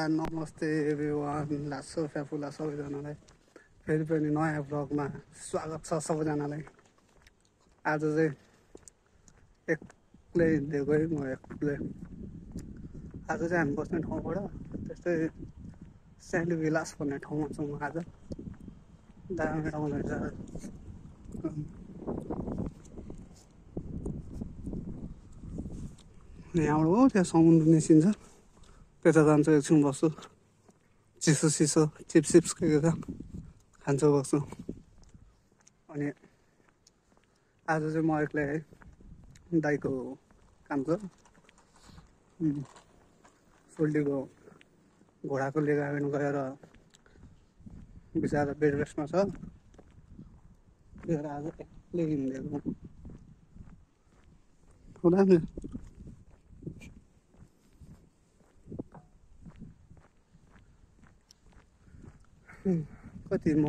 नमस्ते एभ्रिवान लासो फ्याफुला सबैजनालाई फेरि पनि नयाँ ब्लगमा स्वागत छ सबैजनालाई। आज चाहिँ एक्लै हिँडेको है, म एक्लै। आज चाहिँ हामी बस्ने ठाउँबाट त्यस्तै सेन्ट विलास भन्ने ठाउँमा छौँ आज। दामी ठाउँ रहेछ। यहाँबाट हो त्यहाँ समुद्र निस्किन्छ, त्यता जान्छु, एकछिन बस्छु, चिसो चिसो चिप्स के छ खान्छु बस्छु। अनि आज चाहिँ म एक्लै है, दाइको काम छ, सोल्टीको घोडाको लिगामेन्ट गएर बिचरा बेड रेस्टमा छ, त्यही आज एक्लै हिँडेको पुरा कति म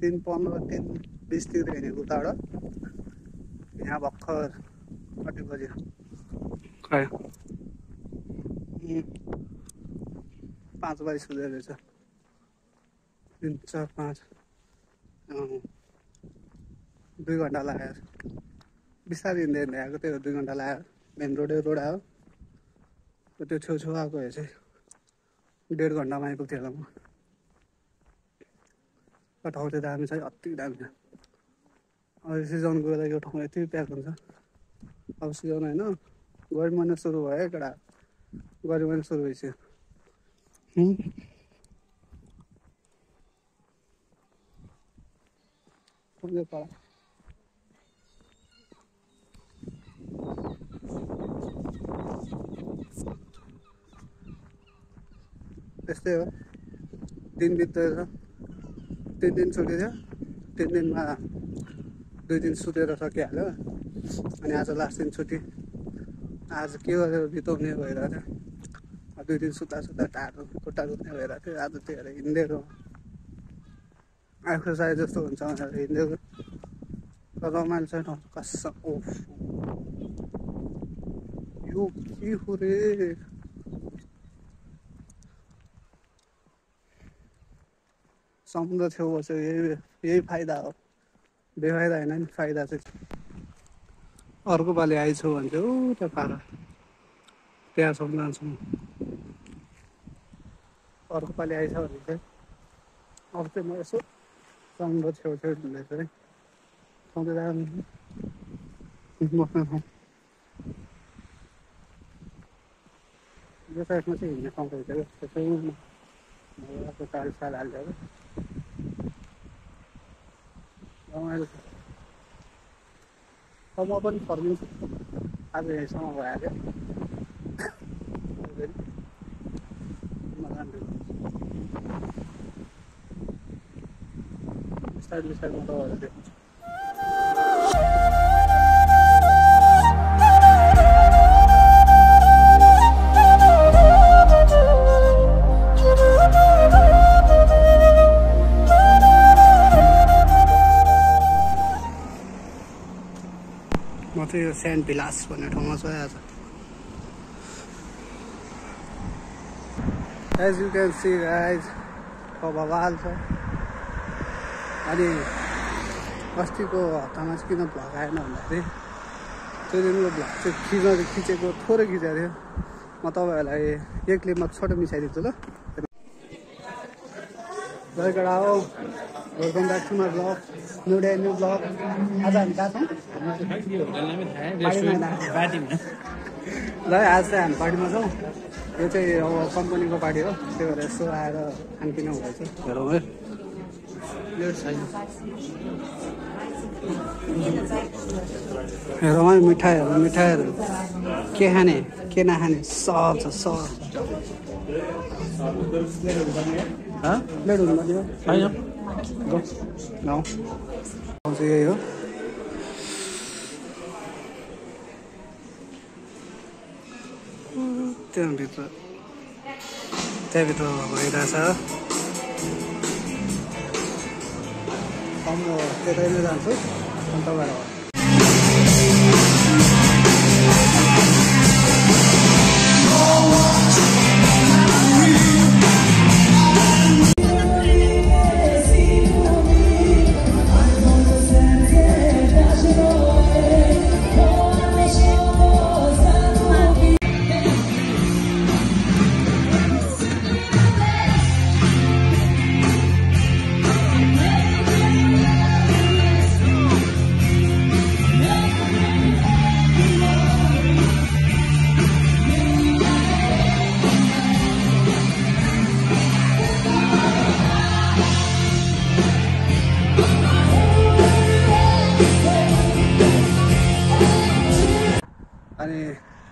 3:15-3:20 हिँडेको उताबाट यहाँ भर्खर कति बज्यो खै 5 बजी सुत्दै रहेछ। 3, 4, 5 2 घन्टा लाग्यो। बिस्तारै हिँड्दै हिँड्दै आएको, त्यही हो 2 घन्टा लाग्यो। मेन रोड आयो, त्यो छेउछेउ आएको भए चाहिँ 1.5 घन्टामा आइपुग्थ्यो होला म। ठाउँ चाहिँ दामी छ, अति दामी छ। अब सिजनको बेला यो ठाउँ यति प्याक हुन्छ। अब सिजन होइन, गर्मी महिना सुरु भयो केटा, गर्मी महिना सुरु भइसक्यो। त्यस्तै हो, दिन बित्दैछ। 3 दिन छुट्टी थियो, 3 दिनमा 2 दिन सुतेर सकिहाल्यो। अनि आज लास्ट दिन छुट्टी, आज के गरेर बिताउने भइरहेको थियो। 2 दिन सुत्दा टाढो खुट्टा दुख्ने भइरहेको थियो। आज त्यही भएर हिँडेको, एक्सर्साइज जस्तो हुन्छ भनेर हिँडेको। तर रमाइलो छैन कसम। ओफ, यो के हो रे, समुद्र छेउ बस्यो, यही फाइदा हो, बेफाइदा होइन नि। फाइदा चाहिँ अर्को पालि आइछु भने चाहिँ त्यो पार त्यहाँसम्म जान्छु म। अर्को पालि आइछ भने चाहिँ अब चाहिँ म यसो समुद्र छेउछेउ हिँड्दैछु है। सधैँ जानु बस्ने ठाउँ यो साइडमा चाहिँ हिँड्ने ठाउँ रहेछ क्या, त्यसै टाइल्स साइड हालिदिएको रमाइलो छ। अब म पनि फर्किन्छु, आज यहीँसम्म भइहाल्यो। बिस्तारै तपाईँहरू देख्नुहुन्छ। म चाहिँ यो सेन्ट विलास भन्ने ठाउँमा छु आज। As you can see guys, बवाल छ। अनि अस्तिको हप्तामा चाहिँ किन भ्लग आएन भन्दाखेरि त्यो दिनको भ्लग चाहिँ खिचेको थोरै खिचेको थियो। म तपाईँहरूलाई एक क्लिपमा छोटो मिसाइदिन्छु ल। जय केटा हो, welcome back to my blog, new day new blog. आज हामी कहाँ छौँ? ल आज चाहिँ हामी पार्टीमा छौँ। यो चाहिँ अब कम्पनीको पार्टी हो, त्यही भएर यसो आएर खानपिन हुँदैछ। हेरौँ है, हेरौँ है मिठाईहरू के खाने के नखाने सब छ, सब। प्लेट हुनु पर्ने गाउँ चाहिँ यही हो। त्यहाँभित्र भइरहेछ। म त्यतै नै जान्छु अनि तपाईँहरू Oh,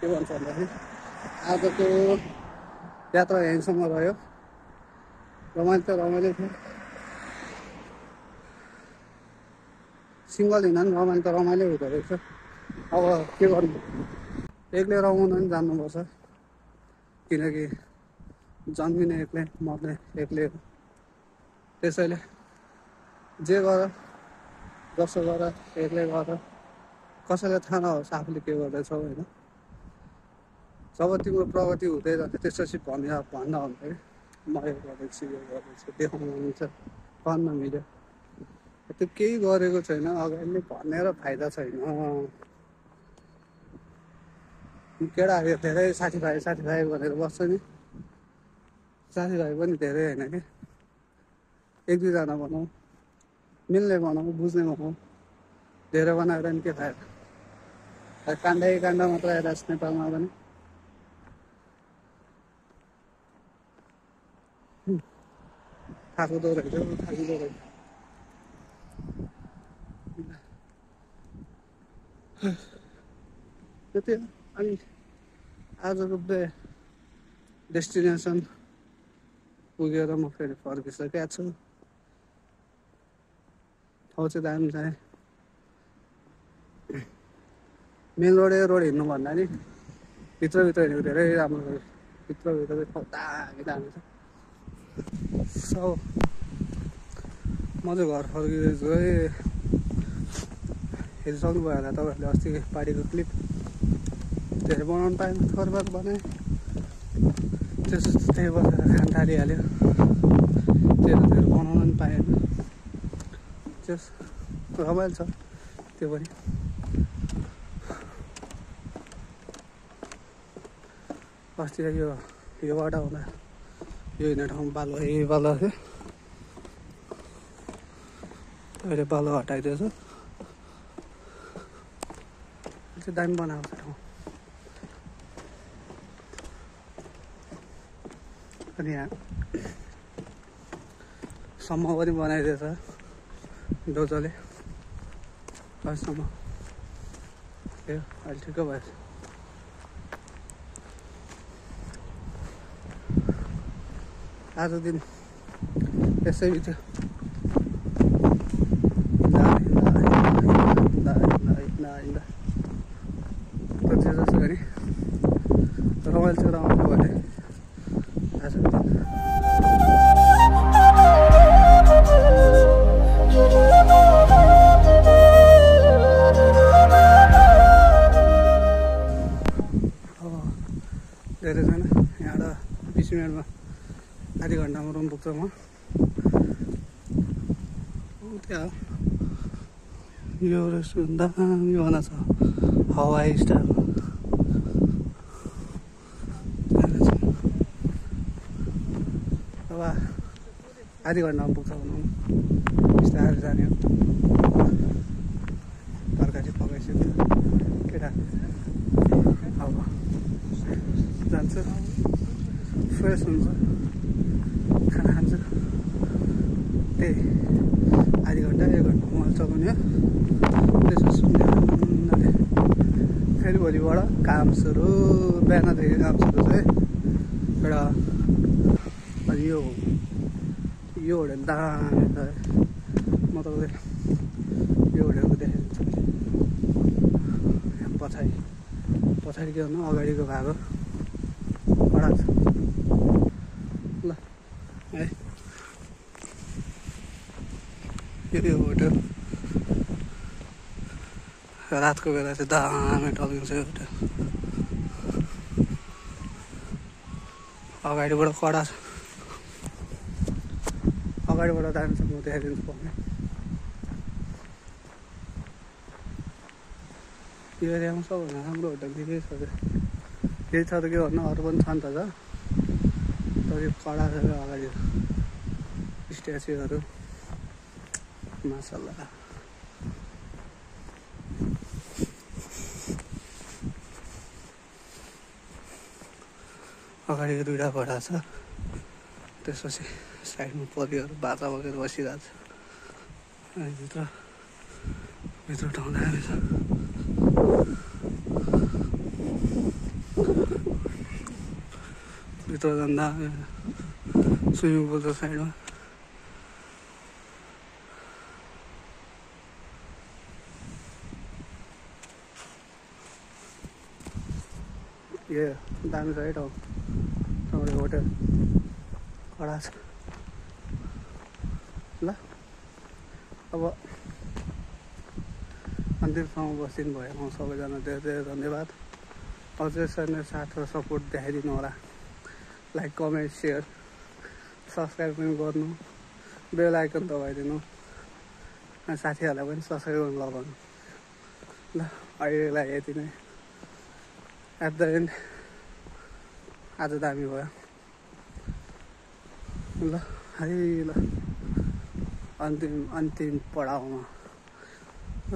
के भन्छ भन्दाखेरि आजको यात्रा यहीँसम्म रह्यो। रमाइलो त रमाइलो थियो, सिङ्गल हिँड्दा पनि रमाइलो त रमाइलो हुँदो रहेछ। अब के गर्नु, एक्लै रमाउन पनि जान्नुपर्छ, किनकि जन्मिने एक्लै मर्ने एक्लै हो। त्यसैले जे गर जसो गर एक्लै गर, कसैलाई थाहा नहोस् आफूले के गर्दैछौ होइन। जब तिम्रो प्रगति हुँदै जान्छ त्यसपछि भन्दा हुन्छ कि म यो गर्दैछु यो गर्दैछु देखाउनु हुन्छ, गर्न मिल्यो। त्यो केही गरेको छैन अगाडि भनेर फाइदा छैन। केटाहरू धेरै साथीभाइ भनेर बस्छ नि, साथीभाइ पनि धेरै होइन कि, एक दुईजना भनौँ, मिल्ने भनौँ, बुझ्ने भनौँ, धेरै बनाएर नि के फाइदा। काण्ड मात्र आइरहेको छ नेपालमा पनि। थाक्दो रहेछ। त्यति हो। अनि आजको डेस्टिनेसन पुगेर म फेरि फर्किसकेको छु। ठाउँ चाहिँ दामी छ। मेन रोड हिँड्नु भन्दा नि भित्रभित्र हिँडेको धेरै राम्रो छ। भित्रभित्र ठाउँ दामी छ। सो म चाहिँ घर फर्किँदैछु है। हेरिसक्नु भयो होला तपाईँहरूले अस्ति पार्टीको क्लिप, धेरै बनाउनु पाएन, थोरबार बनाएँ। त्यही बसेर खान थालिहाल्यो, धेरै बनाउन पनि पाएन। त्यस रमाइलो छ त्यो पनि। अस्ति यो बाटो हुँदा यो हिँड्ने ठाउँ बालो थियो, अहिले बालो हटाइदिएछ। चाहिँ दामी बनाएको छ ठाउँ। अनि यहाँ सम्म पनि बनाइदिएछ डोजोले, बससम्म ए अहिले ठिक्क भएछ। आज दिन यसै बित्यो। जस्तो गरी रमाइलो चाहिँ रमाइलो भने आज धेरै छैन, यहाँबाट 20 मिनटमा आधी घन्टामा रुम पुग्छ। म त्यहाँ यो रेस्टुरेन्ट दामी बना छ, हवाई स्टाइल। अब आधी घन्टामा पुग्छ भनौँ, बिस्तारै जाने हो। तरकारी पकाइसक्यो केटा, अब जान्छ, फ्रेस हुन्छ, खाना खान्छ। त्यही आधी घन्टा 1 घन्टा मोबाइल चलाउने हो। त्यसपछि फेरि भोलिबाट काम सुरु, बिहानदेखि काम सुरु छ है। एउटा अनि यो होटेल दामी छ है, म तपाईँलाई यो होटेलको देखाइदिन्छु। यहाँ पछाडि के भन्नु, अगाडिको भाग हो, कडा छ ल है। यो होटेल रातको बेला चाहिँ दामी टल्किन्छ यो होटेल। अगाडिबाट कडा छ, अगाडिबाट दामी छ, म देखाइदिन्छु पाउने। यो एरियामा सबभन्दा राम्रो होटेल केही छ केही छ त के भन्नु, अरू पनि छ नि त छ, तर यो कडा छ अगाडि स्ट्याचुहरू माशाल्लाह। अगाडिको 2टा घोडा छ, त्यसपछि साइडमा परिहरू बाजा बगेर बसिरहेको छ। अनि भित्र ठाउँ दामी छ। भित्र जाँदा स्विमिङ पुल छ साइडमा। दामी छ है ठाउँ। तपाईँको होटेल कडा छ। ल अब अन्तिमसम्म बसिदिनु भयो सबैजना धेरै धेरै धन्यवाद। अझै साथ र सपोर्ट देखाइदिनु होला। लाइक कमेन्ट सेयर सब्सक्राइब पनि गर्नु, बेल आइकन दबाइदिनु अनि साथीहरूलाई पनि सब्सक्राइब गर्नु लगाउनु। ल अहिलेलाई यति नै। एट द एन्ड आज दामी भयो। ल है ल अन्तिम पडाउमा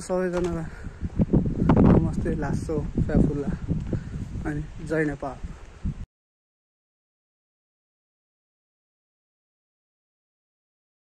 सबैजनालाई नमस्ते, लासो, फ्याफुल्ला अनि जय नेपाल।